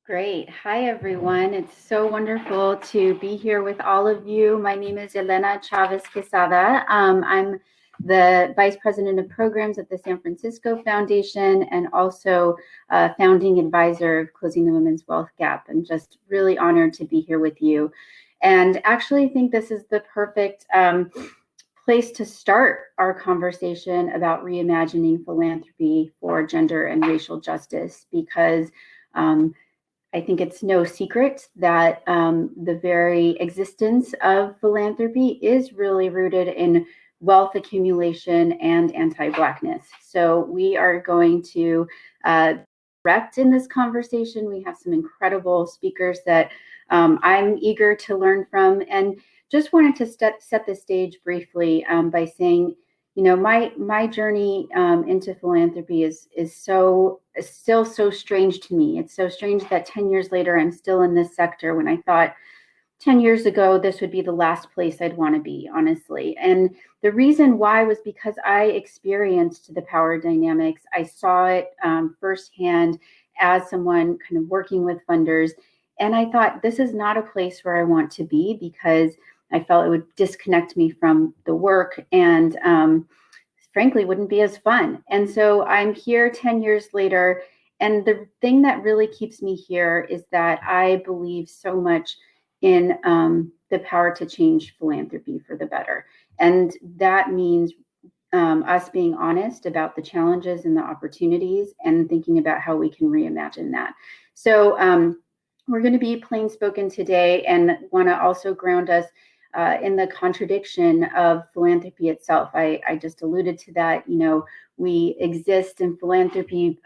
Great. Hi, everyone. It's so wonderful to be here with all of you. My name is Elena Chavez Quesada. I'm the Vice President of Programs at the San Francisco Foundation and also founding advisor of Closing the Women's Wealth Gap. I'm just really honored to be here with you. And actually think this is the perfect place to start our conversation about reimagining philanthropy for gender and racial justice because I think it's no secret that the very existence of philanthropy is really rooted in wealth accumulation and anti-Blackness. So we are going to direct in this conversation. We have some incredible speakers that I'm eager to learn from, and just wanted to set the stage briefly by saying, you know, my journey into philanthropy is still so strange to me. It's so strange that 10 years later I'm still in this sector when I thought 10 years ago this would be the last place I'd want to be, honestly. And the reason why was because I experienced the power dynamics. I saw it firsthand as someone kind of working with funders, and I thought this is not a place where I want to be because I felt it would disconnect me from the work and frankly wouldn't be as fun. And so I'm here 10 years later. And the thing that really keeps me here is that I believe so much in the power to change philanthropy for the better. And that means us being honest about the challenges and the opportunities and thinking about how we can reimagine that. So we're going to be plain spoken today and want to also ground us in the contradiction of philanthropy itself. I just alluded to that. You know, we exist in philanthropy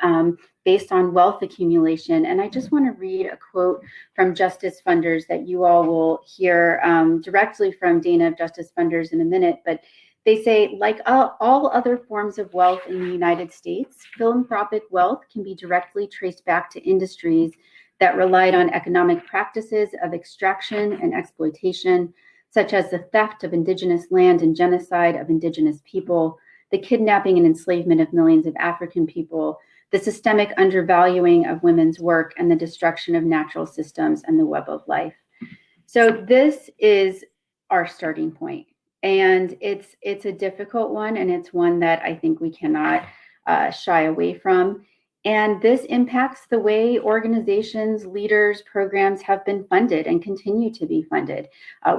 based on wealth accumulation. And I just want to read a quote from Justice Funders that you all will hear directly from Dana of Justice Funders in a minute. But they say, like all other forms of wealth in the United States, philanthropic wealth can be directly traced back to industries that relied on economic practices of extraction and exploitation, such as the theft of indigenous land and genocide of indigenous people, the kidnapping and enslavement of millions of African people, the systemic undervaluing of women's work, and the destruction of natural systems and the web of life. So this is our starting point. And it's a difficult one, and it's one that I think we cannot shy away from. And this impacts the way organizations, leaders, programs have been funded and continue to be funded.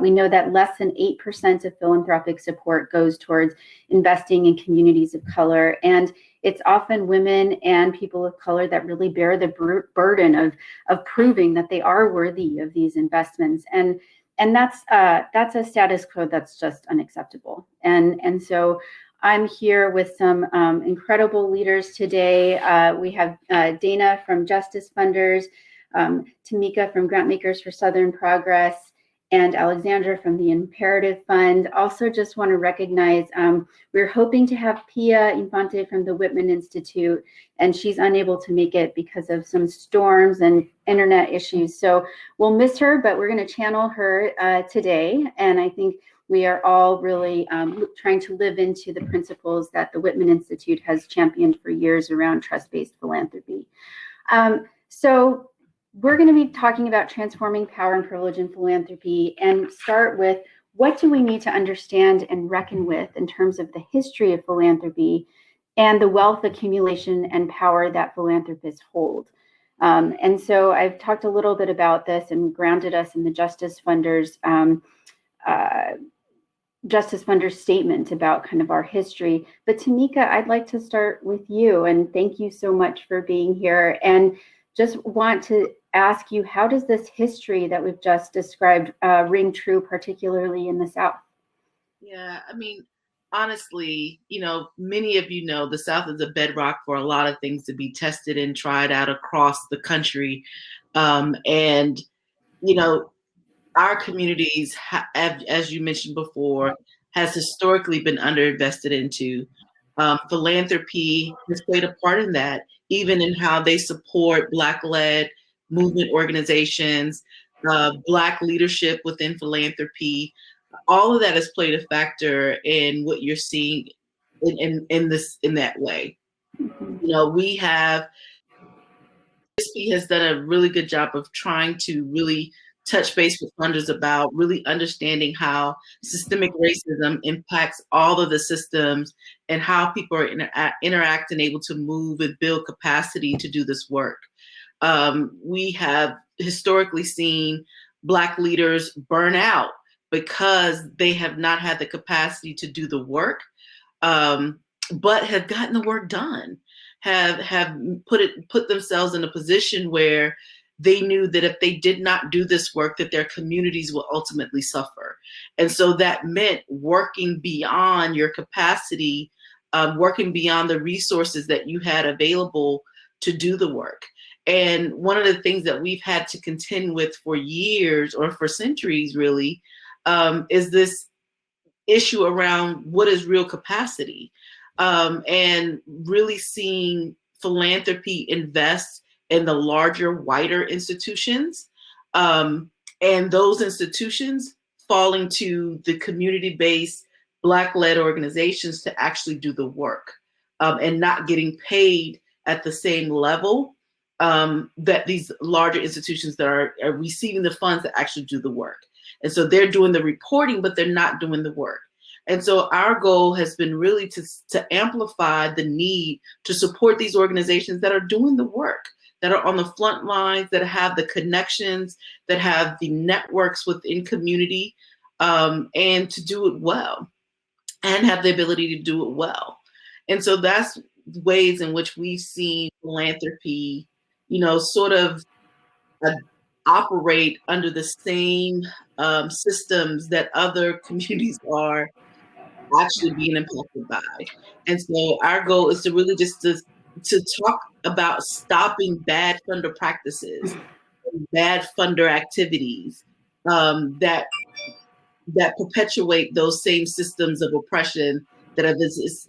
We know that less than 8% of philanthropic support goes towards investing in communities of color. And it's often women and people of color that really bear the burden of proving that they are worthy of these investments. And that's a status quo that's just unacceptable. And so I'm here with some incredible leaders today. We have Dana from Justice Funders, Tamika from Grantmakers for Southern Progress, and Alexandra from the Imperative Fund. Also just want to recognize, we're hoping to have Pia Infante from the Whitman Institute, and she's unable to make it because of some storms and internet issues. So we'll miss her, but we're going to channel her today. And I think we are all really trying to live into the principles that the Whitman Institute has championed for years around trust-based philanthropy. So we're going to be talking about transforming power and privilege in philanthropy, and start with what do we need to understand and reckon with in terms of the history of philanthropy and the wealth accumulation and power that philanthropists hold. And so I've talked a little bit about this and grounded us in the Justice Funders statement about kind of our history. But Tamika, I'd like to start with you, and thank you so much for being here. And just want to ask you, how does this history that we've just described ring true, particularly in the South? Yeah, I mean, honestly, many of you know the South is a bedrock for a lot of things to be tested and tried out across the country. And, our communities, as you mentioned before, has historically been underinvested into. Philanthropy has played a part in that, even in how they support Black-led movement organizations, Black leadership within philanthropy. All of that has played a factor in what you're seeing in that way. We have ISP has done a really good job of trying to really touch base with funders about really understanding how systemic racism impacts all of the systems and how people are interact and able to move and build capacity to do this work. We have historically seen Black leaders burn out because they have not had the capacity to do the work, but have gotten the work done, have put themselves in a position where they knew that if they did not do this work, that their communities will ultimately suffer. And so that meant working beyond your capacity, working beyond the resources that you had available to do the work. And one of the things that we've had to contend with for years or for centuries, really, is this issue around what is real capacity, and really seeing philanthropy invest in the larger, wider institutions, and those institutions falling to the community-based Black-led organizations to actually do the work, and not getting paid at the same level that these larger institutions that are receiving the funds that actually do the work. And so they're doing the reporting, but they're not doing the work. And so our goal has been really to amplify the need to support these organizations that are doing the work, that are on the front lines, that have the connections, that have the networks within community, and to do it well, and have the ability to do it well. And so that's ways in which we've seen philanthropy, sort of operate under the same systems that other communities are actually being impacted by. And so our goal is to really just to talk about stopping bad funder practices, bad funder activities that perpetuate those same systems of oppression that have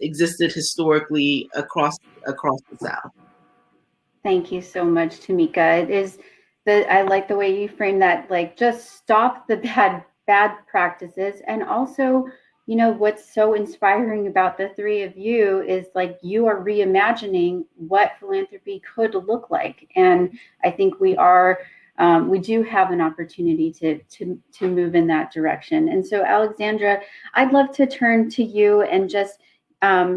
existed historically across the South. Thank you so much, Tamika. I like the way you frame that, like, just stop the bad practices. And also, what's so inspiring about the three of you is, like, you are reimagining what philanthropy could look like. And I think we do have an opportunity to move in that direction. And so, Alexandra, I'd love to turn to you and just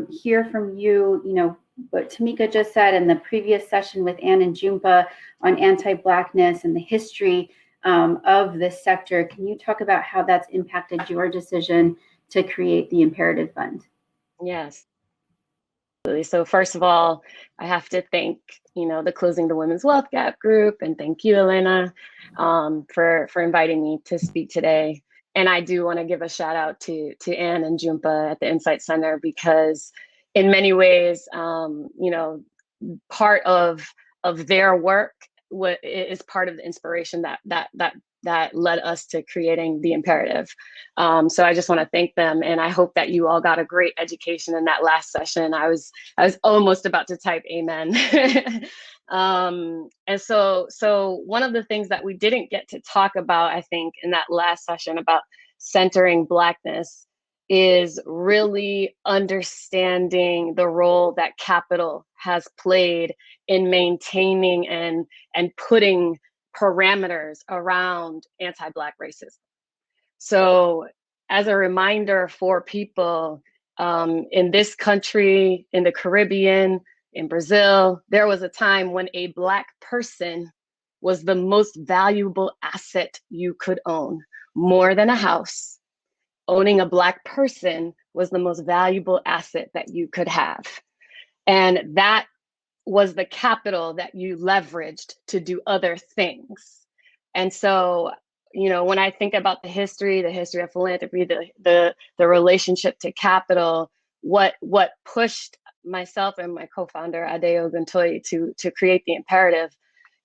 hear from you, what Tamika just said in the previous session with Ann and Jhumpa on anti-Blackness and the history of this sector. Can you talk about how that's impacted your decision to create the Imperative Fund? Yes. So first of all, I have to thank, the Closing the Women's Wealth Gap group, and thank you, Elena, for inviting me to speak today. And I do want to give a shout out to Ann and Jhumpa at the Insight Center, because in many ways, part of their work is part of the inspiration that led us to creating the Imperative. So I just want to thank them, and I hope that you all got a great education in that last session. I was almost about to type amen. And so one of the things that we didn't get to talk about, I think, in that last session about centering Blackness is really understanding the role that capital has played in maintaining and putting parameters around anti-Black racism. So as a reminder for people, in this country, in the Caribbean, in Brazil, there was a time when a Black person was the most valuable asset you could own, more than a house. Owning a Black person was the most valuable asset that you could have. And that was the capital that you leveraged to do other things. And so, when I think about the history of philanthropy, the relationship to capital, what pushed myself and my co-founder, Ade Oguntoye, to create the Imperative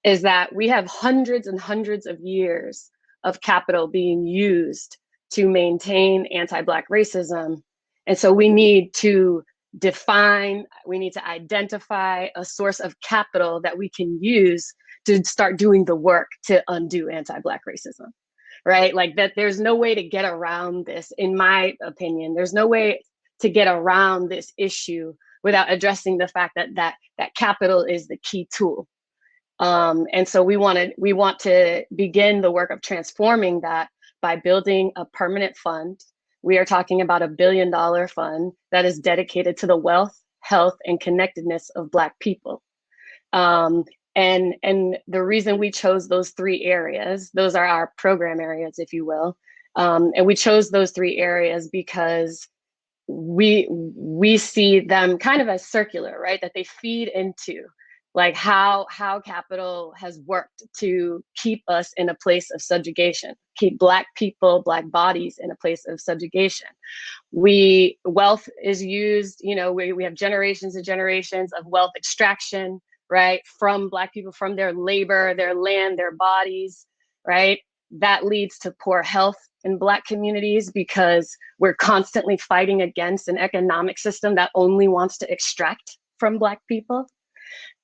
is that we have hundreds and hundreds of years of capital being used to maintain anti-Black racism. And so we need to identify a source of capital that we can use to start doing the work to undo anti-Black racism, right? Like that, there's no way to get around this, in my opinion. There's no way to get around this issue without addressing the fact that capital is the key tool. And so we want to begin the work of transforming that by building a permanent fund. We are talking about $1 billion fund that is dedicated to the wealth, health, and connectedness of Black people. And the reason we chose those 3 areas, those are our program areas, if you will. And we chose those 3 areas because we see them kind of as circular, right? That they feed into like how capital has worked to keep us in a place of subjugation, keep Black people, Black bodies in a place of subjugation. Wealth is used, we have generations and generations of wealth extraction, right? From Black people, from their labor, their land, their bodies, right? That leads to poor health in Black communities because we're constantly fighting against an economic system that only wants to extract from Black people.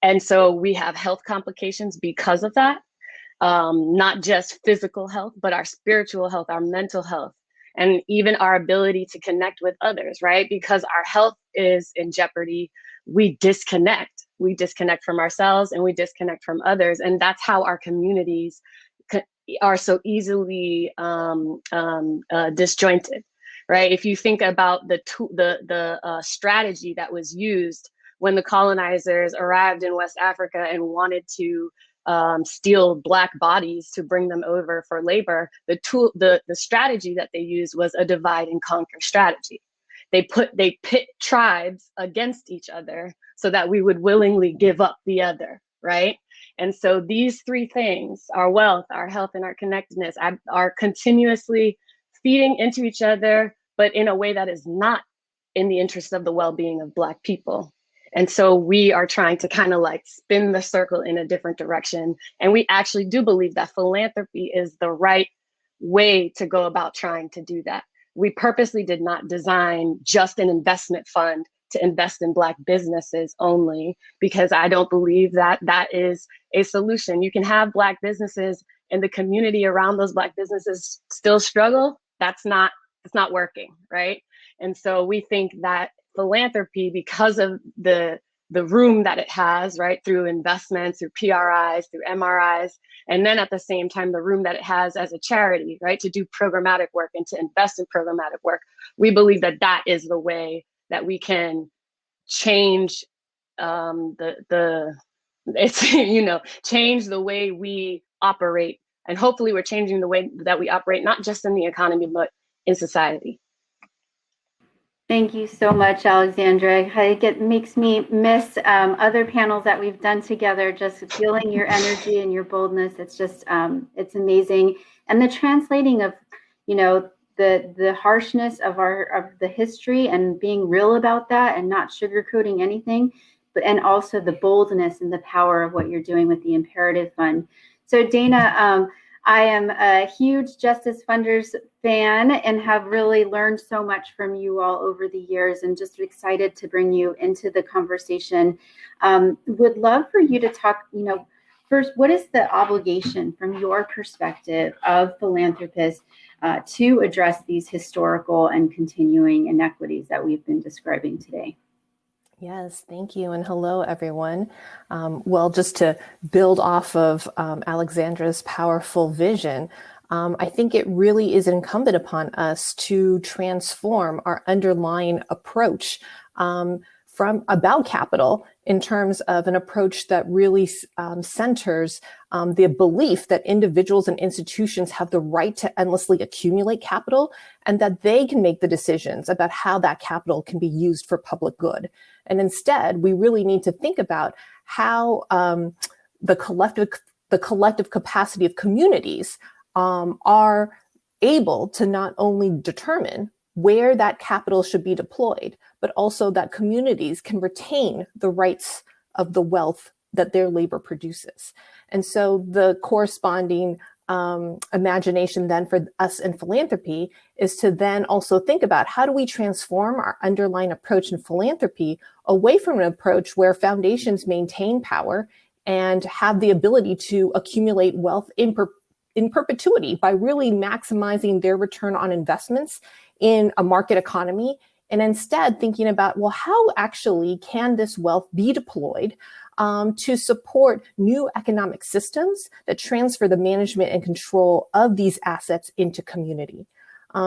And so we have health complications because of that, not just physical health, but our spiritual health, our mental health, and even our ability to connect with others, right? Because our health is in jeopardy, we disconnect. We disconnect from ourselves and we disconnect from others. And that's how our communities are so easily disjointed, right? If you think about the strategy that was used when the colonizers arrived in West Africa and wanted to steal Black bodies to bring them over for labor, the strategy that they used was a divide and conquer strategy. They pit tribes against each other so that we would willingly give up the other, right? And so these 3 things, our wealth, our health, and our connectedness, are continuously feeding into each other, but in a way that is not in the interest of the well-being of Black people. And so we are trying to kind of like spin the circle in a different direction. And we actually do believe that philanthropy is the right way to go about trying to do that. We purposely did not design just an investment fund to invest in Black businesses only, because I don't believe that that is a solution. You can have Black businesses and the community around those Black businesses still struggle. It's not working, right? And so we think that philanthropy, because of the room that it has, right, through investments, through PRIs, through MRIs, and then at the same time, the room that it has as a charity, right, to do programmatic work and to invest in programmatic work, we believe that that is the way that we can change change the way we operate. And hopefully we're changing the way that we operate, not just in the economy, but in society. Thank you so much, Alexandra. It makes me miss other panels that we've done together, just feeling your energy and your boldness. It's just, it's amazing. And the translating of, the harshness of the history and being real about that and not sugarcoating anything, and also the boldness and the power of what you're doing with the Imperative Fund. So Dana, I am a huge Justice Funders fan and have really learned so much from you all over the years, and just excited to bring you into the conversation. Would love for you to talk, first, what is the obligation from your perspective of philanthropists to address these historical and continuing inequities that we've been describing today? Yes, thank you. And hello, everyone. Well, just to build off of Alexandra's powerful vision, I think it really is incumbent upon us to transform our underlying approach about capital in terms of an approach that really centers the belief that individuals and institutions have the right to endlessly accumulate capital, and that they can make the decisions about how that capital can be used for public good. And instead, we really need to think about how the collective capacity of communities are able to not only determine where that capital should be deployed, but also that communities can retain the rights of the wealth that their labor produces. And so the corresponding imagination then for us in philanthropy is to then also think about how do we transform our underlying approach in philanthropy away from an approach where foundations maintain power and have the ability to accumulate wealth in perpetuity by really maximizing their return on investments in a market economy, and instead thinking about, well, how actually can this wealth be deployed to support new economic systems that transfer the management and control of these assets into community.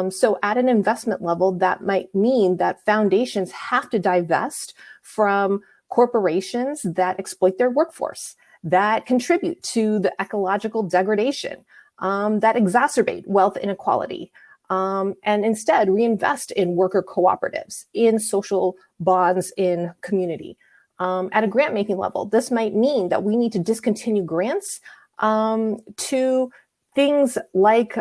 So at an investment level, that might mean that foundations have to divest from corporations that exploit their workforce, that contribute to the ecological degradation, that exacerbate wealth inequality, and instead reinvest in worker cooperatives, in social bonds, in community. At a grant making level, this might mean that we need to discontinue grants to things like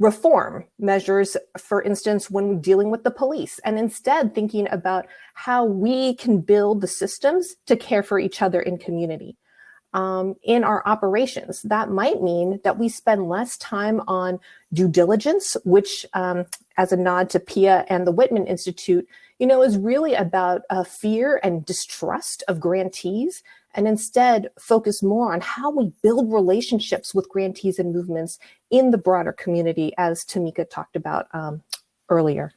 reform measures, for instance, when dealing with the police, and instead thinking about how we can build the systems to care for each other in community. In our operations, that might mean that we spend less time on due diligence, which, as a nod to Pia and the Whitman Institute, is really about fear and distrust of grantees, and instead focus more on how we build relationships with grantees and movements in the broader community, as Tamika talked about earlier.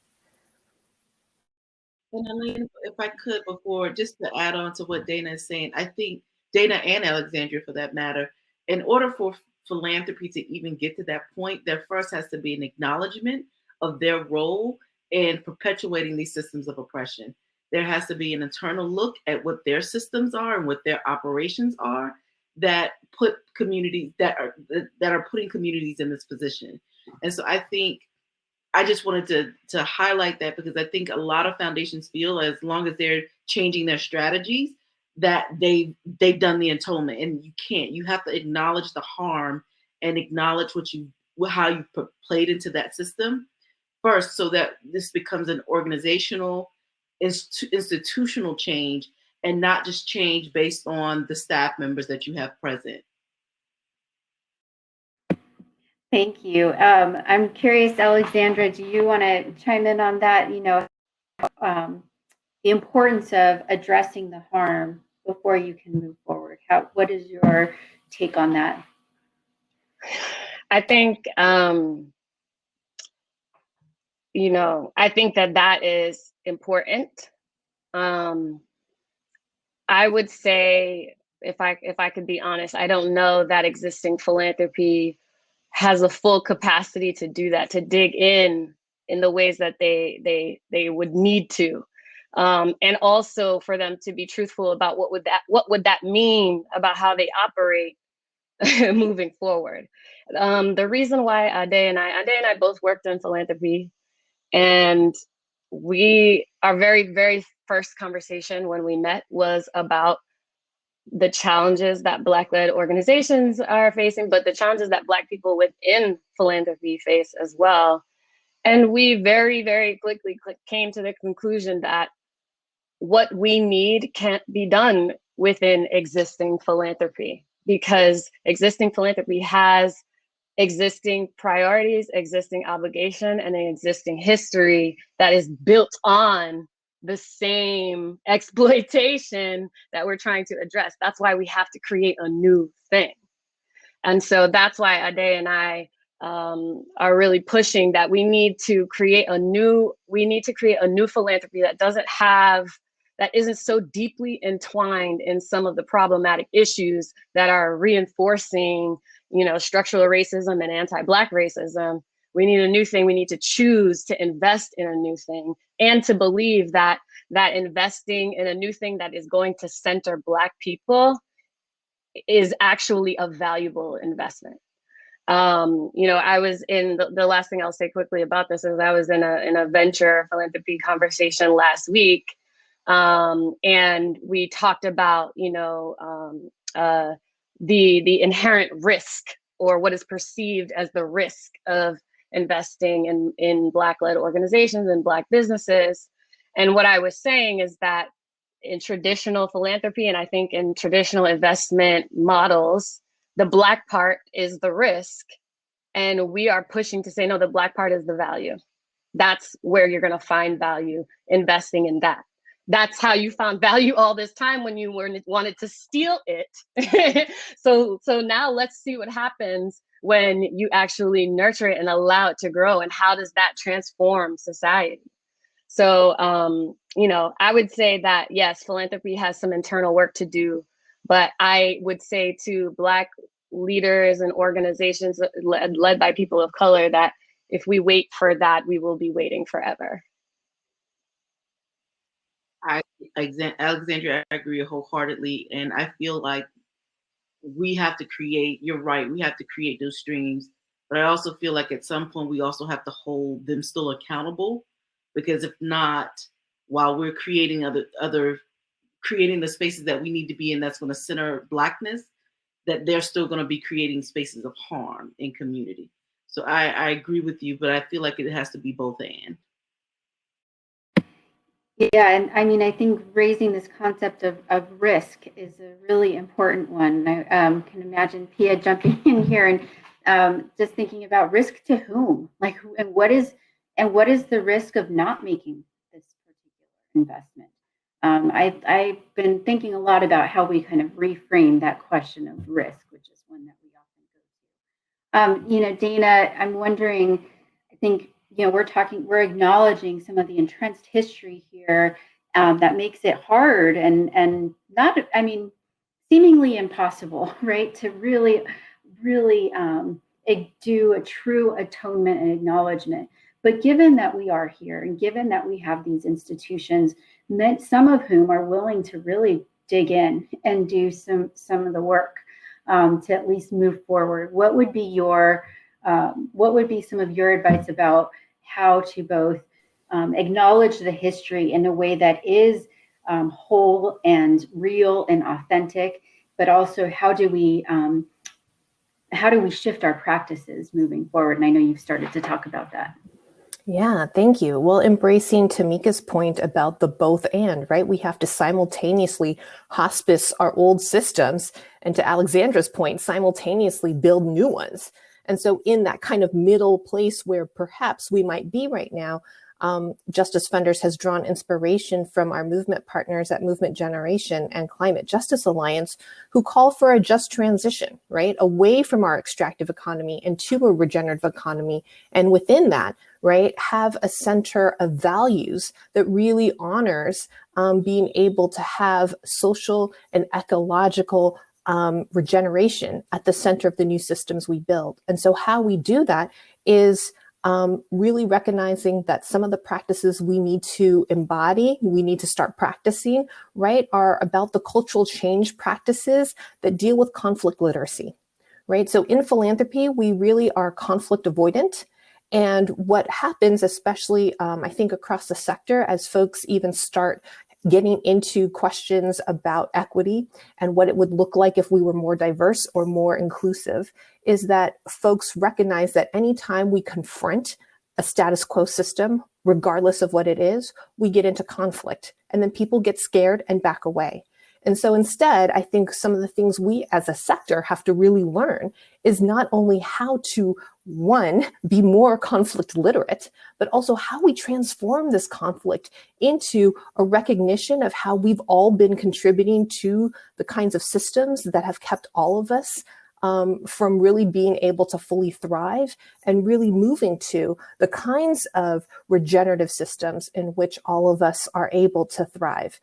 And Elaine, if I could, before, just to add on to what Dana is saying, I think Dana and Alexandria, for that matter, in order for philanthropy to even get to that point, there first has to be an acknowledgement of their role in perpetuating these systems of oppression. There has to be an internal look at what their systems are and what their operations are that put communities that are putting communities in this position. And so I think I just wanted to highlight that, because I think a lot of foundations feel as long as they're changing their strategies that they've done the atonement, and you can't. You have to acknowledge the harm and acknowledge how you played into that system first, so that this becomes an organizational, institutional change, and not just change based on the staff members that you have present. Thank you. I'm curious, Alexandra, do you want to chime in on that? The importance of addressing the harm before you can move forward. What is your take on that? I think, I think that is important. I would say, if I could be honest, I don't know that existing philanthropy has a full capacity to do that, to dig in the ways that they would need to. And also for them to be truthful about what would that mean about how they operate moving forward. The reason why Ade and I both worked in philanthropy, and our very, very first conversation when we met was about the challenges that Black-led organizations are facing, but the challenges that Black people within philanthropy face as well. And we very, very quickly came to the conclusion that what we need can't be done within existing philanthropy, because existing philanthropy has existing priorities, existing obligation, and an existing history that is built on the same exploitation that we're trying to address. That's why we have to create a new thing. And so that's why Ade and I are really pushing that we need to create a new philanthropy that isn't so deeply entwined in some of the problematic issues that are reinforcing, structural racism and anti-Black racism. We need a new thing. We need to choose to invest in a new thing, and to believe that investing in a new thing that is going to center Black people is actually a valuable investment. I was in the last thing I'll say quickly about this is I was in a venture philanthropy conversation last week. And we talked about, the inherent risk, or what is perceived as the risk of investing in Black-led organizations and Black businesses. And what I was saying is that in traditional philanthropy, and I think in traditional investment models, the Black part is the risk. And we are pushing to say, no, the Black part is the value. That's where you're going to find value, investing in that. That's how you found value all this time when you wanted to steal it. So now let's see what happens when you actually nurture it and allow it to grow, and how does that transform society? So, you know, I would say that, yes, philanthropy has some internal work to do, but I would say to Black leaders and organizations led by people of color that if we wait for that, we will be waiting forever. Alexandria, I agree wholeheartedly. And I feel like we have to create, you're right, we have to create those streams. But I also feel like at some point we also have to hold them still accountable, because if not, while we're creating creating the spaces that we need to be in that's going to center Blackness, that they're still going to be creating spaces of harm in community. So I agree with you, but I feel like it has to be both and. Yeah, and I mean, I think raising this concept of risk is a really important one. I can imagine Pia jumping in here and just thinking about risk to whom, like, and what is the risk of not making this particular investment? I've been thinking a lot about how we kind of reframe that question of risk, which is one that we often go to. You know, Dana, I'm wondering, I think, you know, we're acknowledging some of the entrenched history here that makes it hard and not, I mean, seemingly impossible, right? To really do a true atonement and acknowledgement. But given that we are here and given that we have these institutions, some of whom are willing to really dig in and do some of the work to at least move forward, what would be some of your advice about how to both acknowledge the history in a way that is whole and real and authentic, but also how do we shift our practices moving forward? And I know you've started to talk about that. Yeah, thank you. Well, embracing Tamika's point about the both and, right? We have to simultaneously hospice our old systems, and to Alexandra's point, simultaneously build new ones. And so in that kind of middle place where perhaps we might be right now, Justice Funders has drawn inspiration from our movement partners at Movement Generation and Climate Justice Alliance, who call for a just transition, right? Away from our extractive economy into a regenerative economy. And within that, right, have a center of values that really honors being able to have social and ecological regeneration at the center of the new systems we build. And so how we do that is really recognizing that some of the practices we need to embody, we need to start practicing, right, are about the cultural change practices that deal with conflict literacy, right? So in philanthropy, we really are conflict avoidant. And what happens, especially I think across the sector, as folks even start getting into questions about equity and what it would look like if we were more diverse or more inclusive, is that folks recognize that anytime we confront a status quo system, regardless of what it is, we get into conflict, and then people get scared and back away. And so instead, I think some of the things we as a sector have to really learn is not only how to, one, be more conflict literate, but also how we transform this conflict into a recognition of how we've all been contributing to the kinds of systems that have kept all of us from really being able to fully thrive and really moving to the kinds of regenerative systems in which all of us are able to thrive.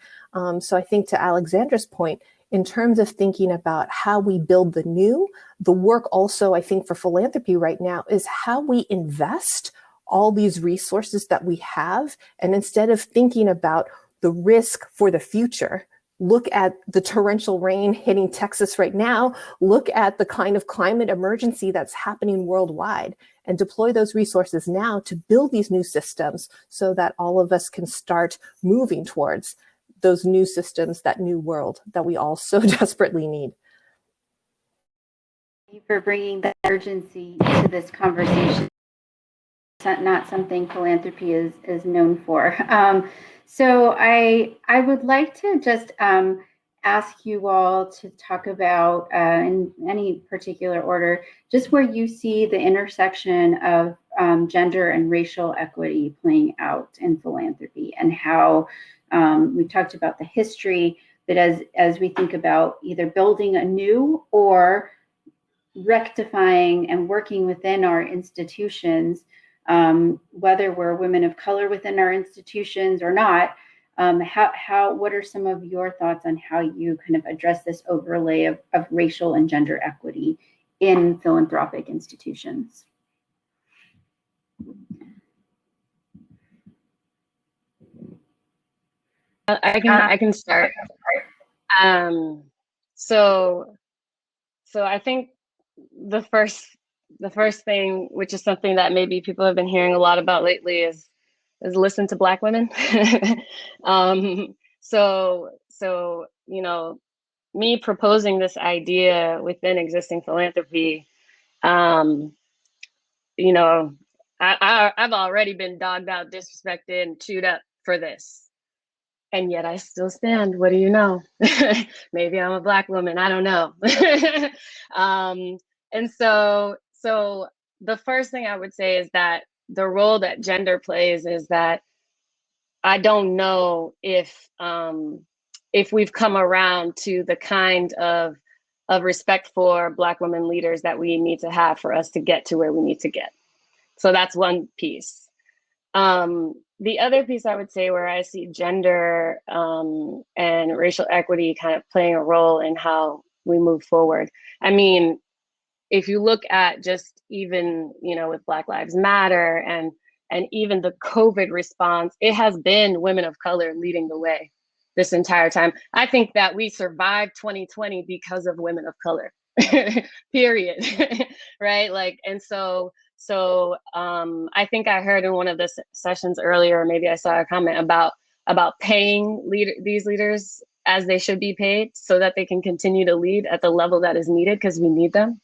So I think to Alexandra's point, in terms of thinking about how we build the new, the work also, I think, for philanthropy right now is how we invest all these resources that we have. And instead of thinking about the risk for the future, look at the torrential rain hitting Texas right now, look at the kind of climate emergency that's happening worldwide, and deploy those resources now to build these new systems so that all of us can start moving towards those new systems, that new world that we all so desperately need. Thank you for bringing that urgency to this conversation. It's not something philanthropy is known for. So I would like to just ask you all to talk about, in any particular order, just where you see the intersection of gender and racial equity playing out in philanthropy, and how we talked about the history, but as we think about either building anew or rectifying and working within our institutions, whether we're women of color within our institutions or not. What are some of your thoughts on how you kind of address this overlay of racial and gender equity in philanthropic institutions? I can start. So I think the first thing, which is something that maybe people have been hearing a lot about lately, is listen to Black women. So you know, me proposing this idea within existing philanthropy, you know, I've already been dogged out, disrespected, and chewed up for this. And yet I still stand. What do you know? Maybe I'm a Black woman. I don't know. And so the first thing I would say is that the role that gender plays is that I don't know if we've come around to the kind of respect for Black women leaders that we need to have for us to get to where we need to get. So that's one piece. The other piece I would say where I see gender and racial equity kind of playing a role in how we move forward. I mean, if you look at just even, you know, with Black Lives Matter and even the COVID response, it has been women of color leading the way this entire time. I think that we survived 2020 because of women of color, period, right? Like, and so I think I heard in one of the sessions earlier, maybe I saw a comment about paying these leaders as they should be paid so that they can continue to lead at the level that is needed because we need them.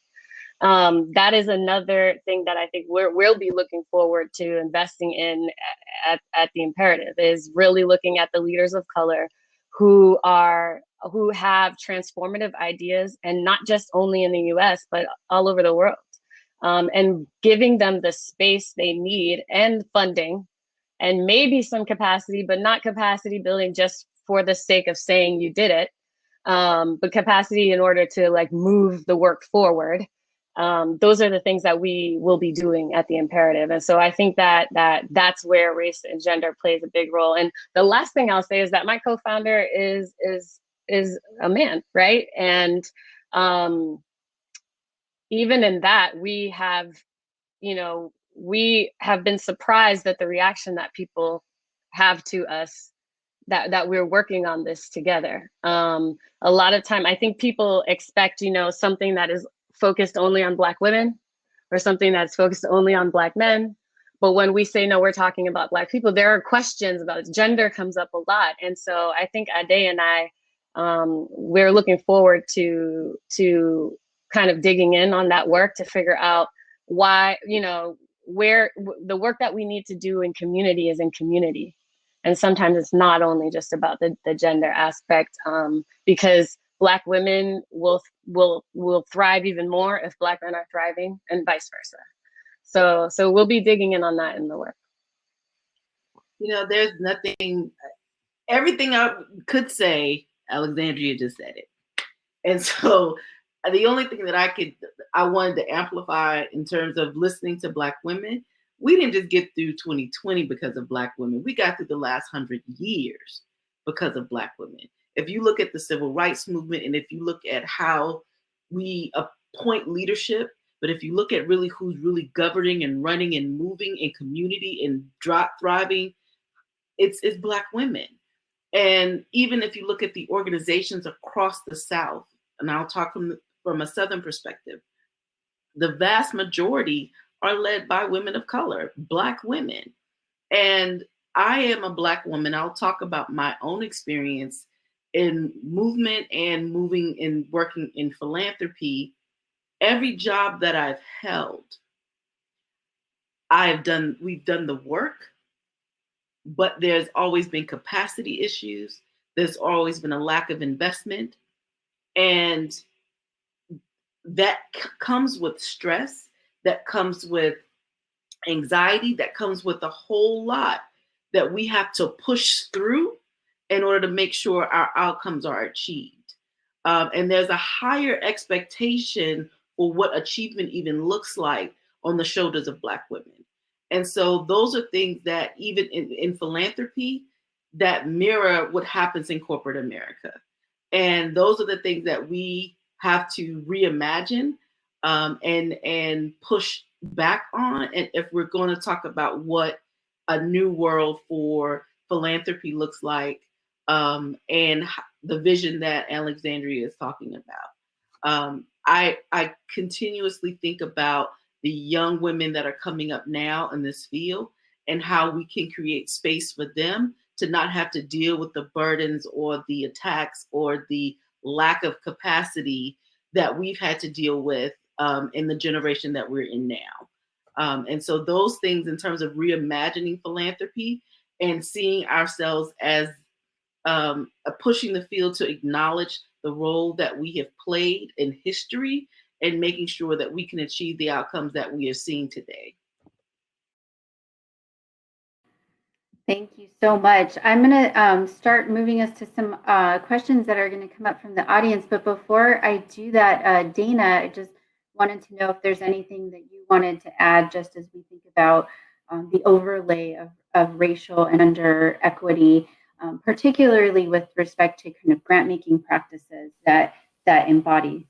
That is another thing that I think we'll be looking forward to investing in at the Imperative, is really looking at the leaders of color who have transformative ideas, and not just only in the US, but all over the world. And giving them the space they need and funding, and maybe some capacity, but not capacity building just for the sake of saying you did it, but capacity in order to like move the work forward. Those are the things that we will be doing at the Imperative. And so I think that's where race and gender plays a big role. And the last thing I'll say is that my co-founder is a man, right? And even in that, we have been surprised at the reaction that people have to us, that we're working on this together. A lot of time, I think people expect, something that is focused only on Black women or something that's focused only on Black men. But when we say, no, we're talking about Black people, there are questions about it. Gender comes up a lot. And so I think Ade and I, we're looking forward to kind of digging in on that work to figure out why, where the work that we need to do in community is in community. And sometimes it's not only just about the gender aspect, because Black women will thrive even more if Black men are thriving, and vice versa. So we'll be digging in on that in the work. There's nothing, everything I could say, Alexandria just said it. And so the only thing that I wanted to amplify in terms of listening to Black women, we didn't just get through 2020 because of Black women. We got through the last 100 years because of Black women. If you look at the civil rights movement, and if you look at how we appoint leadership, but if you look at really who's really governing and running and moving in community and thriving, it's Black women. And even if you look at the organizations across the South, and I'll talk from a Southern perspective, the vast majority are led by women of color, Black women. And I am a Black woman. I'll talk about my own experience in movement and moving and working in philanthropy. Every job that I've held, we've done the work, but there's always been capacity issues. There's always been a lack of investment. And that comes with stress, that comes with anxiety, that comes with a whole lot that we have to push through in order to make sure our outcomes are achieved. And there's a higher expectation for what achievement even looks like on the shoulders of Black women. And so those are things that even in philanthropy that mirror what happens in corporate America. And those are the things that we have to reimagine and push back on. And if we're going to talk about what a new world for philanthropy looks like, and the vision that Alexandria is talking about. I continuously think about the young women that are coming up now in this field and how we can create space for them to not have to deal with the burdens or the attacks or the lack of capacity that we've had to deal with in the generation that we're in now. And so those things in terms of reimagining philanthropy and seeing ourselves as pushing the field to acknowledge the role that we have played in history and making sure that we can achieve the outcomes that we are seeing today. Thank you so much. I'm going to start moving us to some questions that are going to come up from the audience. But before I do that, Dana, I just wanted to know if there's anything that you wanted to add just as we think about the overlay of racial and under equity, particularly with respect to kind of grant-making practices that embody.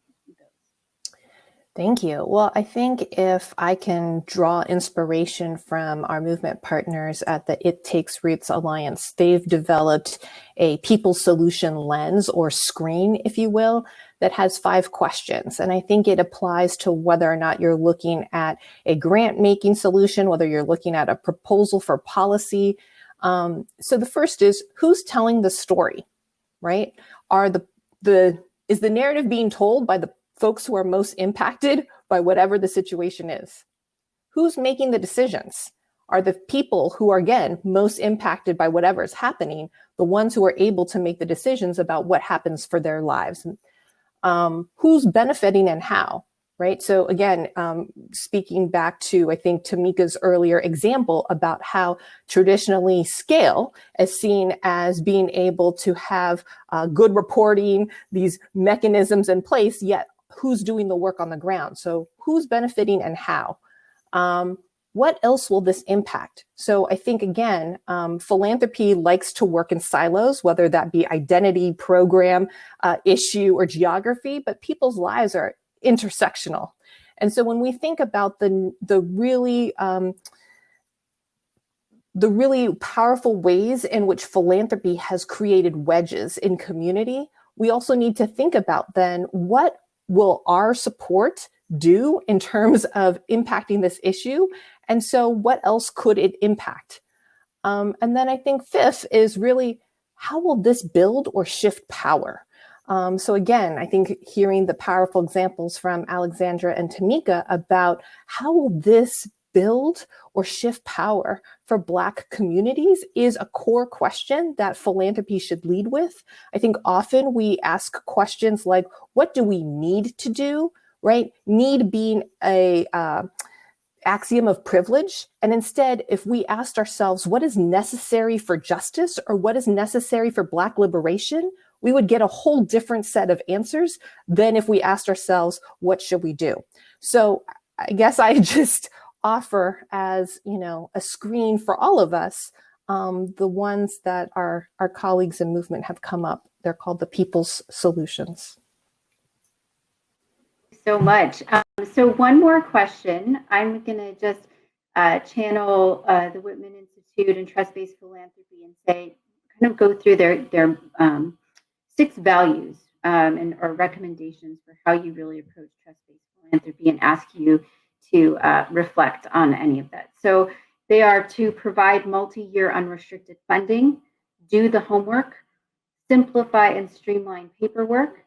Thank you. Well, I think if I can draw inspiration from our movement partners at the It Takes Roots Alliance, they've developed a people solution lens or screen, if you will, that has 5 questions. And I think it applies to whether or not you're looking at a grant-making solution, whether you're looking at a proposal for policy. So the first is, who's telling the story, right? Is the narrative being told by the folks who are most impacted by whatever the situation is? Who's making the decisions? Are the people who are, again, most impacted by whatever is happening, the ones who are able to make the decisions about what happens for their lives? Who's benefiting and how, right? So again, speaking back to, I think, Tamika's earlier example about how traditionally scale is seen as being able to have good reporting, these mechanisms in place, yet who's doing the work on the ground? So who's benefiting and how? What else will this impact? So I think, again, philanthropy likes to work in silos, whether that be identity, program, issue, or geography, but people's lives are intersectional. And so when we think about the really powerful ways in which philanthropy has created wedges in community, we also need to think about then, what will our support do in terms of impacting this issue? And so what else could it impact? And then I think 5th is really, how will this build or shift power? So again, I think hearing the powerful examples from Alexandra and Tamika about how will this build or shift power for Black communities is a core question that philanthropy should lead with. I think often we ask questions like, what do we need to do, right? Need being a axiom of privilege. And instead, if we asked ourselves, what is necessary for justice or what is necessary for Black liberation, we would get a whole different set of answers than if we asked ourselves, what should we do? So I guess I just offer as, a screen for all of us, the ones that our colleagues in movement have come up. They're called the People's Solutions. So much. So one more question. I'm going to just channel the Whitman Institute and Trust-Based Philanthropy and say, kind of go through their 6 values or recommendations for how you really approach trust-based philanthropy, and ask you to reflect on any of that. So they are to provide multi-year unrestricted funding, do the homework, simplify and streamline paperwork,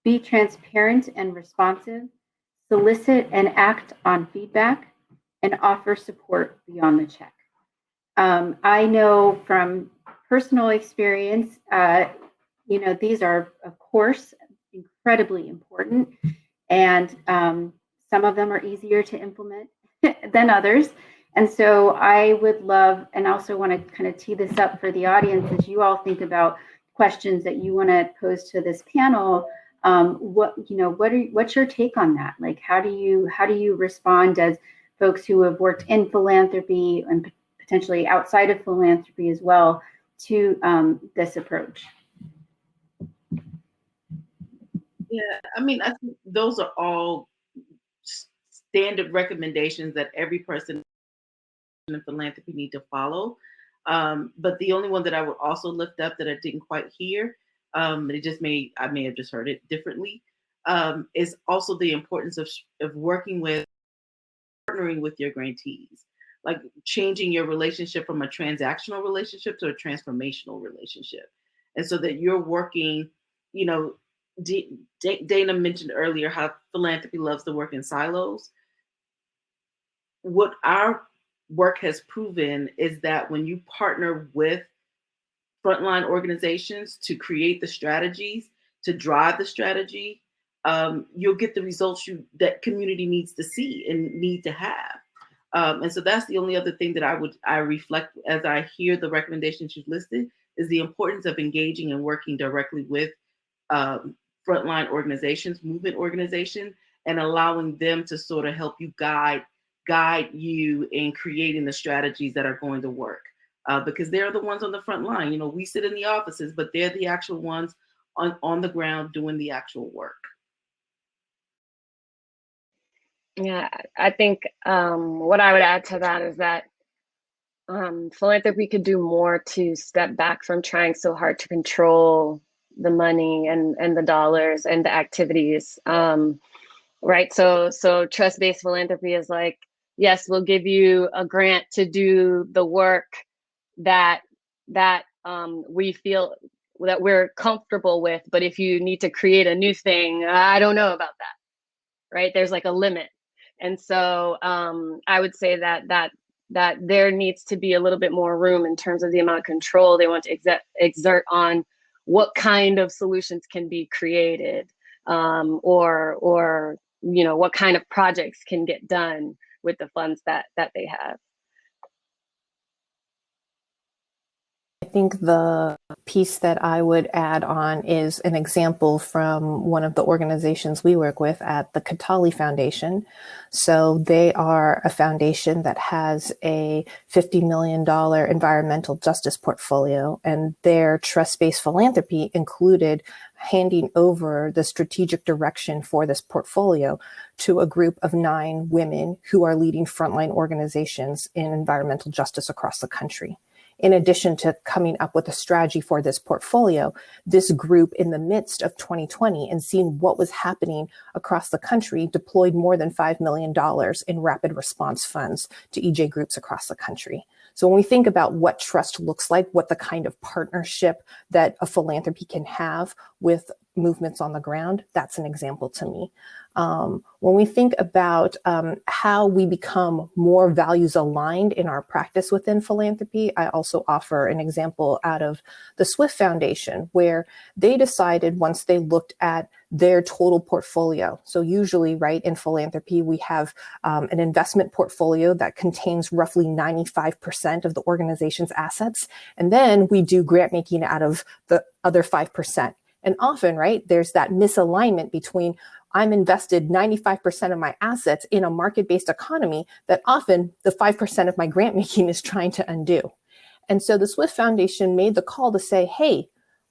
be transparent and responsive, solicit and act on feedback, and offer support beyond the check. I know from personal experience, these are, of course, incredibly important, and some of them are easier to implement than others. And so I would love, and also want to kind of tee this up for the audience as you all think about questions that you want to pose to this panel. What's your take on that? Like, how do you respond as folks who have worked in philanthropy and potentially outside of philanthropy as well to this approach? Yeah, I mean, I think those are all standard recommendations that every person in philanthropy need to follow. But the only one that I would also lift up that I didn't quite hear, I may have just heard it differently, is also the importance of working with, partnering with your grantees, like changing your relationship from a transactional relationship to a transformational relationship. And so that you're working, you know, Dana mentioned earlier how philanthropy loves to work in silos. What our work has proven is that when you partner with frontline organizations to create the strategies, to drive the strategy, you'll get the results that community needs to see and need to have. And so that's the only other thing that I reflect as I hear the recommendations you've listed, is the importance of engaging and working directly with frontline organizations, movement organizations, and allowing them to sort of help you guide you in creating the strategies that are going to work. Because they're the ones on the front line. You know, we sit in the offices, but they're the actual ones on the ground doing the actual work. Yeah, I think what I would add to that is that philanthropy could do more to step back from trying so hard to control the money and the dollars and the activities. Right. So trust-based philanthropy is like, yes, we'll give you a grant to do the work that we feel that we're comfortable with, but if you need to create a new thing, I don't know about that. Right. There's like a limit. And so I would say that there needs to be a little bit more room in terms of the amount of control they want to exert on what kind of solutions can be created, or you know, what kind of projects can get done with the funds that they have. I think the piece that I would add on is an example from one of the organizations we work with at the Katali Foundation. So they are a foundation that has a $50 million environmental justice portfolio, and their trust-based philanthropy included handing over the strategic direction for this portfolio to a group of 9 women who are leading frontline organizations in environmental justice across the country. In addition to coming up with a strategy for this portfolio, this group, in the midst of 2020 and seeing what was happening across the country, deployed more than $5 million in rapid response funds to EJ groups across the country. So when we think about what trust looks like, what the kind of partnership that a philanthropy can have with movements on the ground, that's an example to me. When we think about how we become more values aligned in our practice within philanthropy, I also offer an example out of the Swift Foundation, where they decided, once they looked at their total portfolio. So usually, right, in philanthropy, we have an investment portfolio that contains roughly 95% of the organization's assets. And then we do grant making out of the other 5%. And often, right, there's that misalignment between I'm invested 95% of my assets in a market-based economy that often the 5% of my grant making is trying to undo. And so the Swift Foundation made the call to say, hey,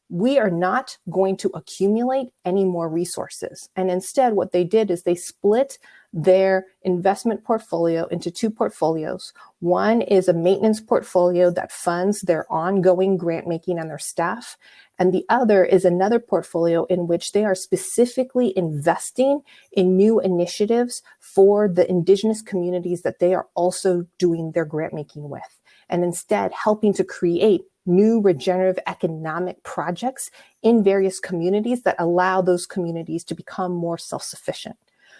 we are not going to accumulate any more resources. And instead, what they did is they split their investment portfolio into 2 portfolios. One is a maintenance portfolio that funds their ongoing grant making and their staff. And the other is another portfolio in which they are specifically investing in new initiatives for the indigenous communities that they are also doing their grant making with. And instead helping to create new regenerative economic projects in various communities that allow those communities to become more self-sufficient.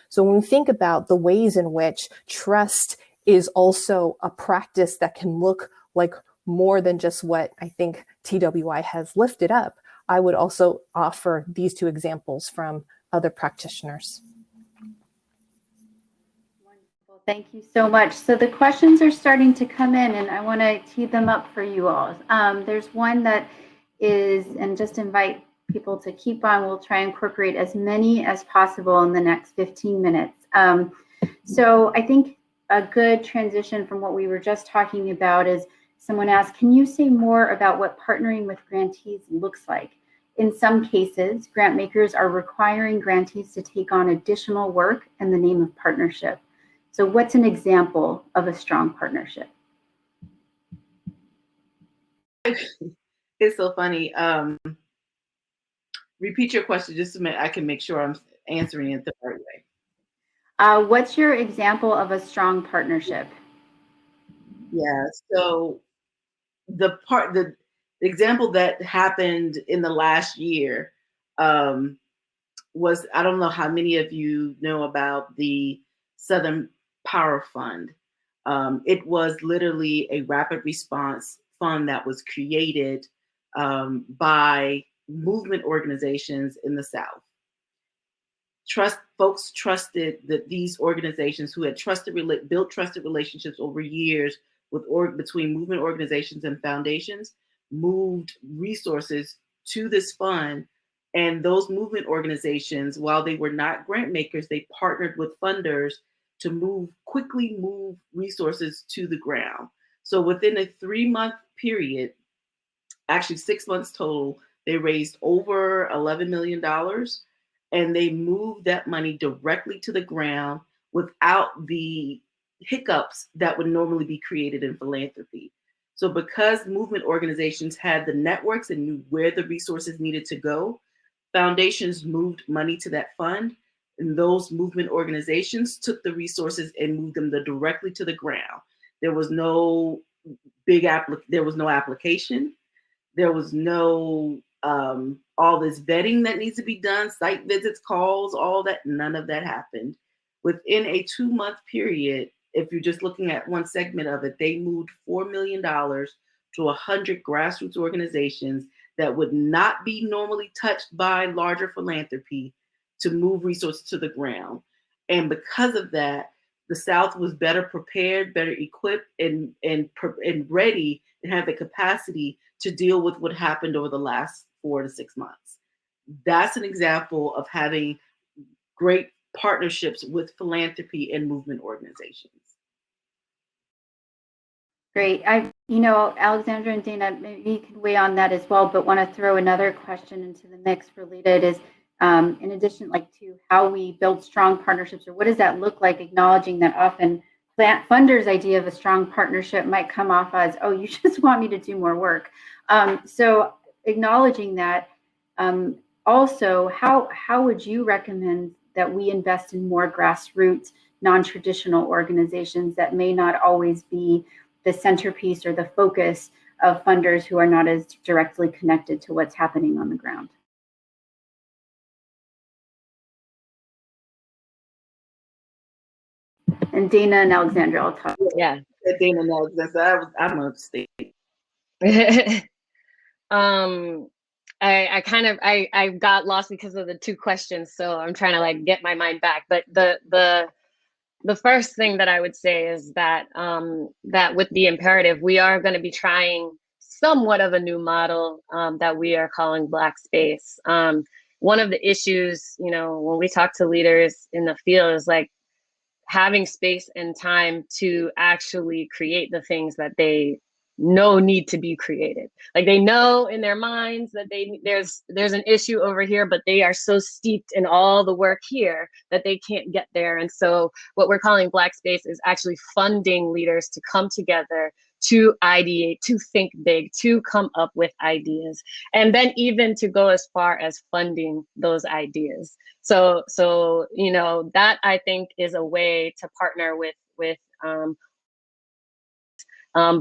So when we think about the ways in which trust is also a practice that can look like more than just what I think TWI has lifted up, I would also offer these 2 examples from other practitioners. Wonderful. Thank you so much. So the questions are starting to come in, and I want to tee them up for you all. There's one that is, and just invite people to keep on. We'll try and incorporate as many as possible in the next 15 minutes. So I think a good transition from what we were just talking about is someone asked, can you say more about what partnering with grantees looks like? In some cases, grant makers are requiring grantees to take on additional work in the name of partnership. So what's an example of a strong partnership? It's so funny. Repeat your question just a minute. I can make sure I'm answering it the right way. What's your example of a strong partnership? Yeah, so the example that happened in the last year was, I don't know how many of you know about the Southern Power Fund. It was literally a rapid response fund that was created by movement organizations in the South. Folks trusted that these organizations who had built trusted relationships over years between movement organizations and foundations moved resources to this fund. And those movement organizations, while they were not grant makers, they partnered with funders to quickly move resources to the ground. So within a 3-month period, actually 6 months total, they raised over $11 million, and they moved that money directly to the ground without the hiccups that would normally be created in philanthropy. So because movement organizations had the networks and knew where the resources needed to go, foundations moved money to that fund, and those movement organizations took the resources and moved them directly to the ground. There was no application. There was no all this vetting that needs to be done, site visits, calls, all that. None of that happened. Within a 2-month period, if you're just looking at one segment of it, they moved $4 million to 100 grassroots organizations that would not be normally touched by larger philanthropy to move resources to the ground. And because of that, the South was better prepared, better equipped, and ready, and had the capacity to deal with what happened over the last 4 to 6 months. That's an example of having great partnerships with philanthropy and movement organizations. Great. Alexandra and Dana, maybe you can weigh on that as well, but want to throw another question into the mix related is, in addition, to how we build strong partnerships, or what does that look like, acknowledging that often funders' idea of a strong partnership might come off as, oh, you just want me to do more work. So acknowledging that, also, how would you recommend that we invest in more grassroots, non-traditional organizations that may not always be the centerpiece or the focus of funders who are not as directly connected to what's happening on the ground? And Dana and Alexandra, I'll talk. Yeah. Dana and Alexandra, I'm upstate. I got lost because of the 2 questions, so I'm trying to get my mind back. But the first thing that I would say is that that with the imperative, we are going to be trying somewhat of a new model that we are calling Black Space. One of the issues, when we talk to leaders in the field, is having space and time to actually create the things that they know need to be created. They know in their minds that there's an issue over here, but they are so steeped in all the work here that they can't get there. And so what we're calling Black Space is actually funding leaders to come together, to ideate, to think big, to come up with ideas, and then even to go as far as funding those ideas. So that, I think, is a way to partner with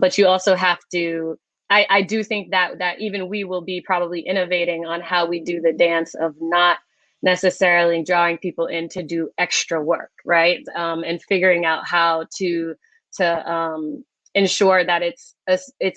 but you also have to, I do think that even we will be probably innovating on how we do the dance of not necessarily drawing people in to do extra work, right? And figuring out how to ensure that it's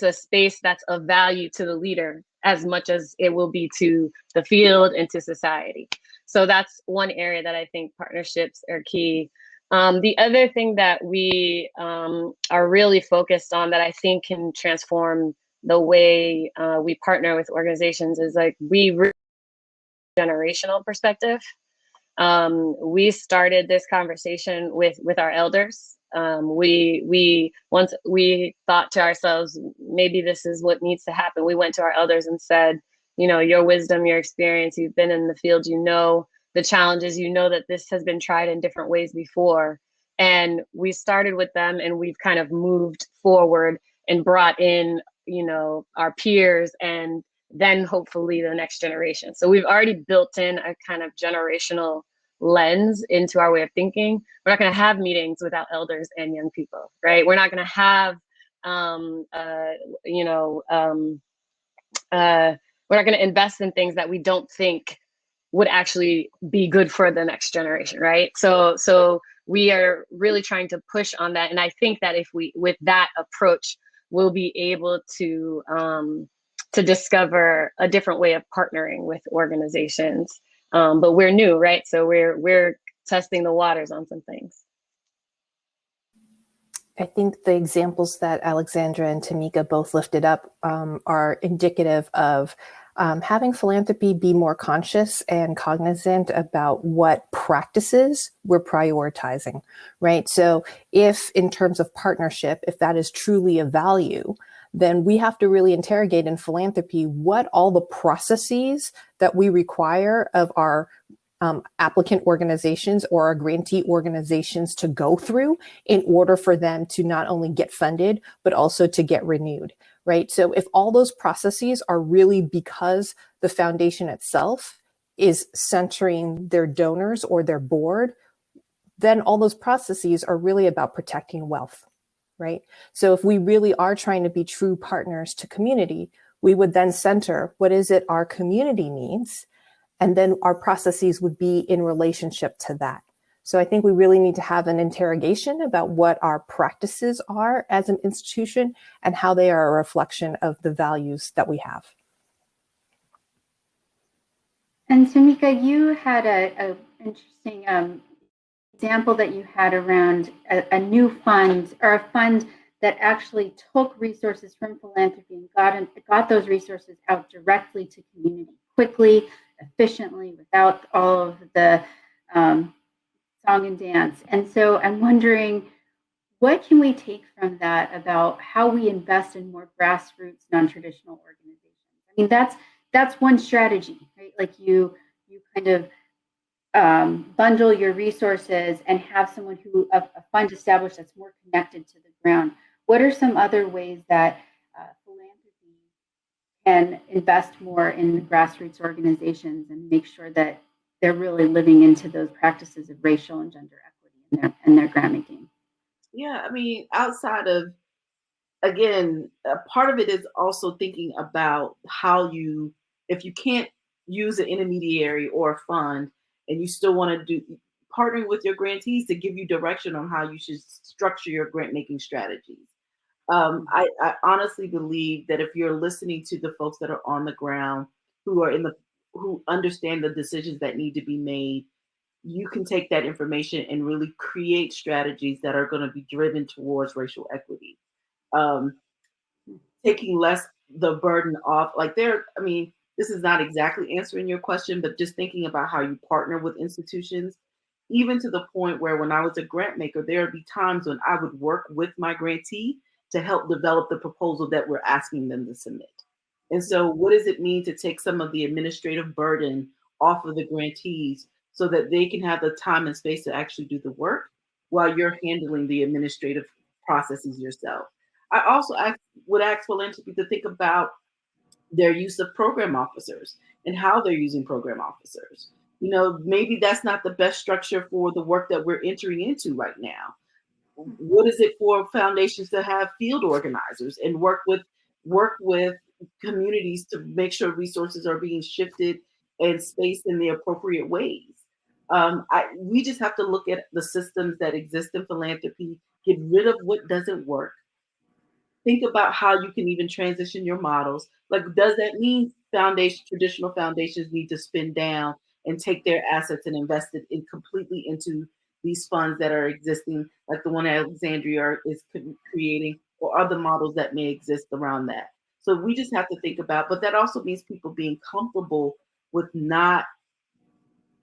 a space that's of value to the leader as much as it will be to the field and to society. So that's one area that I think partnerships are key. The other thing that we are really focused on that I think can transform the way we partner with organizations is generational perspective. We started this conversation with our elders Once we thought to ourselves, maybe this is what needs to happen. We went to our elders and said, your wisdom, your experience, you've been in the field, the challenges, that this has been tried in different ways before. And we started with them, and we've kind of moved forward and brought in, our peers, and then hopefully the next generation. So we've already built in a kind of generational lens into our way of thinking. We're not going to have meetings without elders and young people, right? We're not going to have, we're not going to invest in things that we don't think would actually be good for the next generation, right? So we are really trying to push on that. And I think that with that approach, we'll be able to discover a different way of partnering with organizations. But we're new, right? So we're testing the waters on some things. I think the examples that Alexandra and Tamika both lifted up are indicative of having philanthropy be more conscious and cognizant about what practices we're prioritizing, right? So if in terms of partnership, if that is truly a value, then we have to really interrogate in philanthropy what all the processes that we require of our applicant organizations or our grantee organizations to go through in order for them to not only get funded, but also to get renewed, right? So if all those processes are really because the foundation itself is centering their donors or their board, then all those processes are really about protecting wealth, right? So if we really are trying to be true partners to community, we would then center what is it our community needs, and then our processes would be in relationship to that. So I think we really need to have an interrogation about what our practices are as an institution and how they are a reflection of the values that we have. And Tamika, you had a interesting example that you had around a new fund, or a fund that actually took resources from philanthropy and got those resources out directly to community quickly, efficiently, without all of the song and dance. And so I'm wondering, what can we take from that about how we invest in more grassroots, non-traditional organizations? I mean, that's one strategy, right? Like you kind of bundle your resources and have someone a fund established that's more connected to the ground. What are some other ways that philanthropy can invest more in grassroots organizations and make sure that they're really living into those practices of racial and gender equity in their grant making? Yeah, I mean, outside of, again, part of it is also thinking about how if you can't use an intermediary or a fund, and you still want to partnering with your grantees to give you direction on how you should structure your grant making strategies. I honestly believe that if you're listening to the folks that are on the ground, who understand the decisions that need to be made, you can take that information and really create strategies that are going to be driven towards racial equity. Taking less the burden off, this is not exactly answering your question, but just thinking about how you partner with institutions, even to the point where when I was a grant maker, there would be times when I would work with my grantee to help develop the proposal that we're asking them to submit. And so what does it mean to take some of the administrative burden off of the grantees so that they can have the time and space to actually do the work while you're handling the administrative processes yourself? I also would ask philanthropy to think about their use of program officers and how they're using program officers. Maybe that's not the best structure for the work that we're entering into right now. What is it for foundations to have field organizers and work with communities to make sure resources are being shifted and spaced in the appropriate ways? We just have to look at the systems that exist in philanthropy, get rid of what doesn't work. Think about how you can even transition your models. Like, does that mean traditional foundations need to spin down and take their assets and invest it completely into these funds that are existing, like the one Alexandria is creating, or other models that may exist around that? So we just have to think about, but that also means people being comfortable with not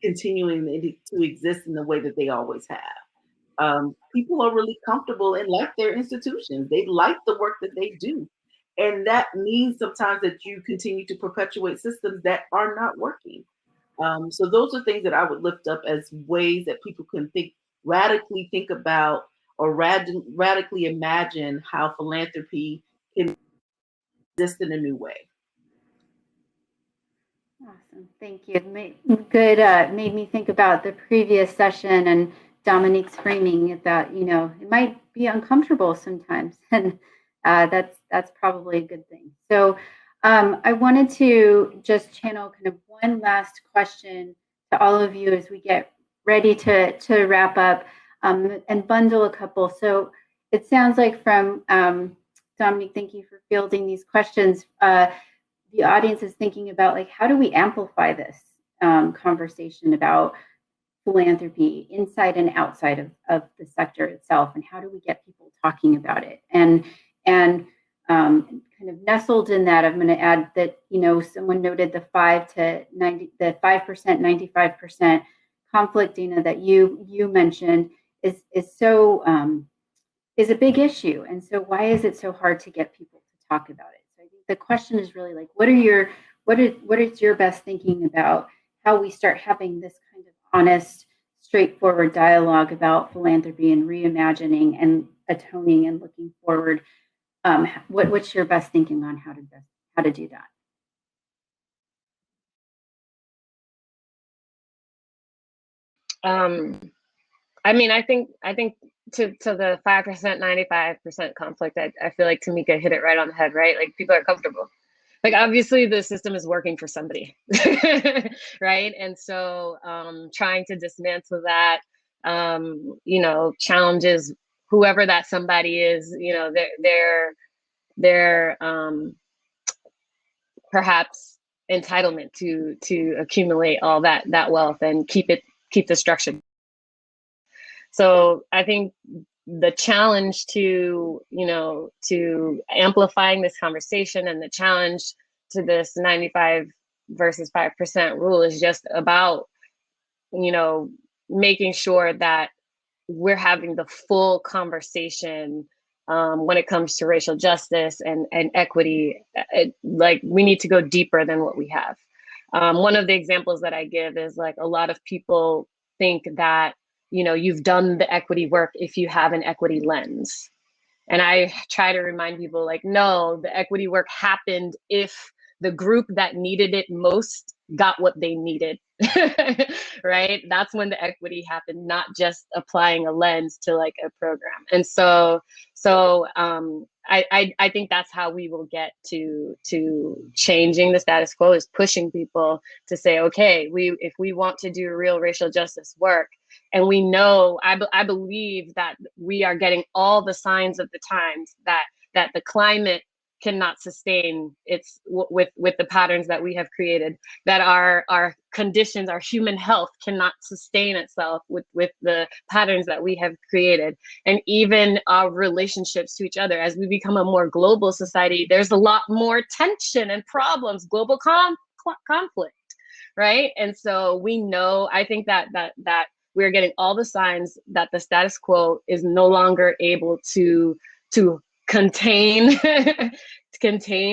continuing to exist in the way that they always have. People are really comfortable and like their institutions. They like the work that they do. And that means sometimes that you continue to perpetuate systems that are not working. So those are things that I would lift up as ways that people can radically think about, or radically imagine how philanthropy can exist in a new way. Awesome, thank you. Made me think about the previous session and Dominique's framing that, it might be uncomfortable sometimes, and that's probably a good thing. So I wanted to just channel kind of one last question to all of you as we get ready to wrap up, and bundle a couple. So it sounds like from Dominique, thank you for fielding these questions. The audience is thinking about, like, how do we amplify this conversation about philanthropy inside and outside of the sector itself, and how do we get people talking about it? And kind of nestled in that, I'm going to add that, someone noted the 5%, 95% conflict, Dana, that you mentioned is a big issue. And so why is it so hard to get people to talk about it? So I think the question is really like, what is your best thinking about how we start having this kind of honest, straightforward dialogue about philanthropy and reimagining and atoning and looking forward? What's your best thinking on how to do that? I think to the 5%, 95% conflict, I feel like Tamika hit it right on the head, right? Like, people are comfortable. Like, obviously the system is working for somebody, right? And so trying to dismantle that, challenges whoever that somebody is, their perhaps entitlement to accumulate all that wealth and keep the structure. So I think the challenge to amplifying this conversation, and the challenge to this 95 versus 5% rule, is just about, making sure that we're having the full conversation when it comes to racial justice and equity. Like, we need to go deeper than what we have. One of the examples that I give is, like, a lot of people think that, you've done the equity work if you have an equity lens. And I try to remind people, like, no, the equity work happened if the group that needed it most got what they needed, right? That's when the equity happened, not just applying a lens to, like, a program. And so I think that's how we will get to changing the status quo, is pushing people to say, okay, if we want to do real racial justice work, and we know, I believe that we are getting all the signs of the times that the climate cannot sustain its with the patterns that we have created, that our conditions, our human health cannot sustain itself with the patterns that we have created. And even our relationships to each other, as we become a more global society, there's a lot more tension and problems, global conflict, right? And so we know, I think that we're getting all the signs that the status quo is no longer able to contain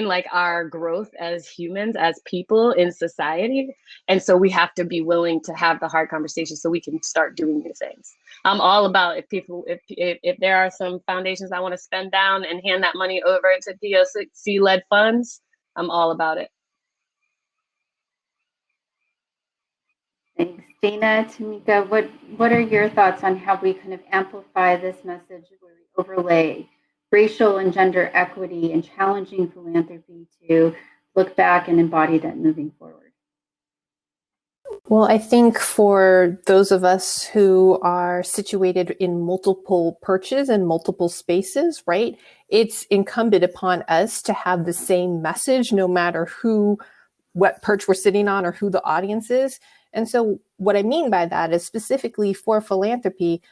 like our growth as humans, as people in society. And so we have to be willing to have the hard conversations so we can start doing new things. I'm all about, if there are some foundations I want to spend down and hand that money over to POC-led funds, I'm all about it. Thanks. Dana, Tamika, what are your thoughts on how we kind of amplify this message where we overlay racial and gender equity and challenging philanthropy to look back and embody that moving forward? Well, I think for those of us who are situated in multiple perches and multiple spaces, right, it's incumbent upon us to have the same message, no matter what perch we're sitting on or who the audience is. And so what I mean by that is, specifically for philanthropy,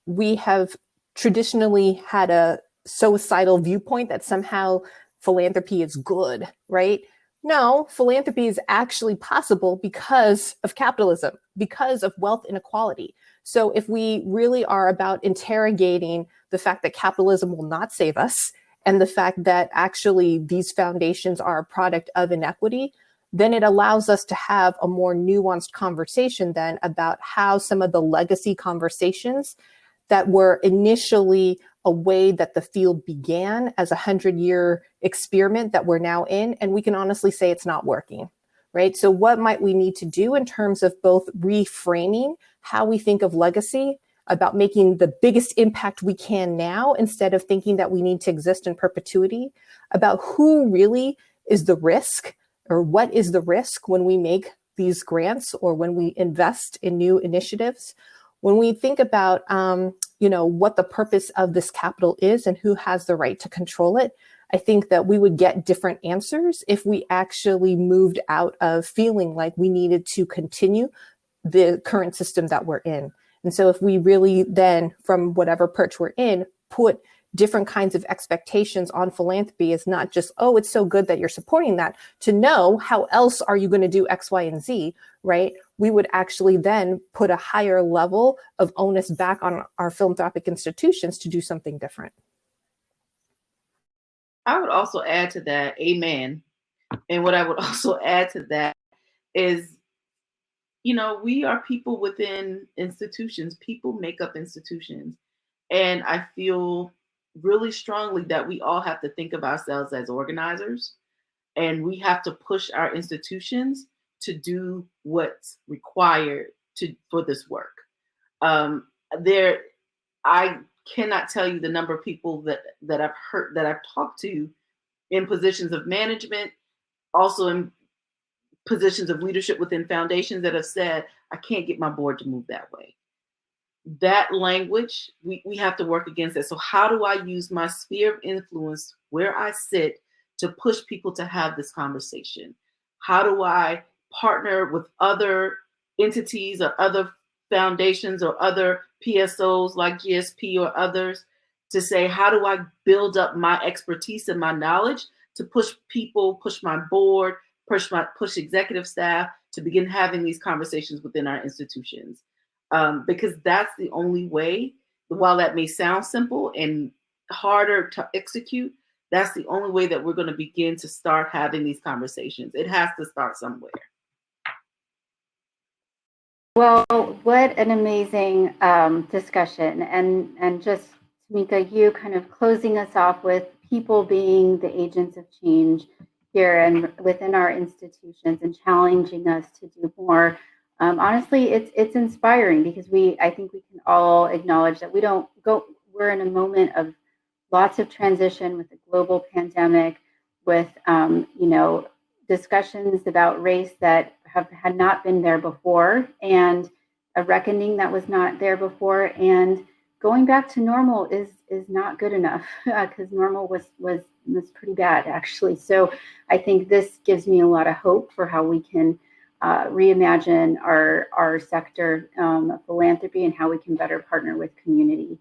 we have traditionally had a suicidal viewpoint that somehow philanthropy is good, right? No, philanthropy is actually possible because of capitalism, because of wealth inequality. So if we really are about interrogating the fact that capitalism will not save us, and the fact that actually these foundations are a product of inequity, then it allows us to have a more nuanced conversation then about how some of the legacy conversations that were initially a way that the field began as a 100-year experiment that we're now in, and we can honestly say it's not working, right? So what might we need to do in terms of both reframing how we think of legacy, about making the biggest impact we can now instead of thinking that we need to exist in perpetuity, about who really is the risk, or what is the risk when we make these grants or when we invest in new initiatives. When we think about what the purpose of this capital is and who has the right to control it, I think that we would get different answers if we actually moved out of feeling like we needed to continue the current system that we're in. And so if we really then, from whatever perch we're in, put different kinds of expectations on philanthropy as not just, oh, it's so good that you're supporting that, to know how else are you going to do X, Y, and Z, right? We would actually then put a higher level of onus back on our philanthropic institutions to do something different. I would also add to that, amen. And what I would also add to that is, we are people within institutions. People make up institutions. And I feel really strongly that we all have to think of ourselves as organizers, and we have to push our institutions to do what's required for this work. I cannot tell you the number of people that I've heard, that I've talked to in positions of management, also in positions of leadership within foundations, that have said, I can't get my board to move that way. That language, we have to work against it. So how do I use my sphere of influence where I sit to push people to have this conversation? How do I partner with other entities or other foundations or other PSOs like GSP or others to say, how do I build up my expertise and my knowledge to push people, push my board, push executive staff to begin having these conversations within our institutions? Because that's the only way, while that may sound simple and harder to execute, that's the only way that we're going to begin to start having these conversations. It has to start somewhere. Well, what an amazing discussion. And just, Tamika, you kind of closing us off with people being the agents of change here and within our institutions and challenging us to do more. Honestly, it's inspiring, because I think we can all acknowledge that we're in a moment of lots of transition with the global pandemic, with discussions about race that had not been there before, and a reckoning that was not there before, and going back to normal is not good enough, because normal was pretty bad, actually. So I think this gives me a lot of hope for how we can reimagine our sector of philanthropy, and how we can better partner with community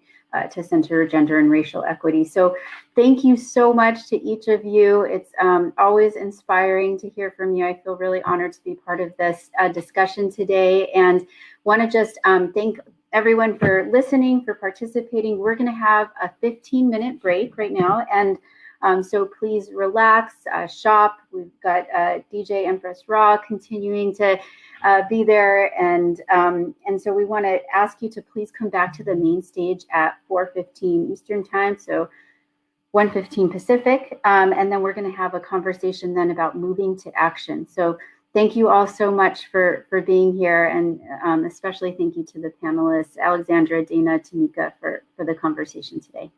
to center gender and racial equity. So thank you so much to each of you. It's always inspiring to hear from you. I feel really honored to be part of this discussion today, and want to just thank everyone for listening, for participating. We're going to have a 15-minute break right now, and so please relax, shop. We've got DJ Empress Raw continuing to be there, and so we want to ask you to please come back to the main stage at 4:15 Eastern Time, so 1:15 Pacific, and then we're going to have a conversation then about moving to action. So thank you all so much for being here, and especially thank you to the panelists, Alexandra, Dana, Tamika, for the conversation today.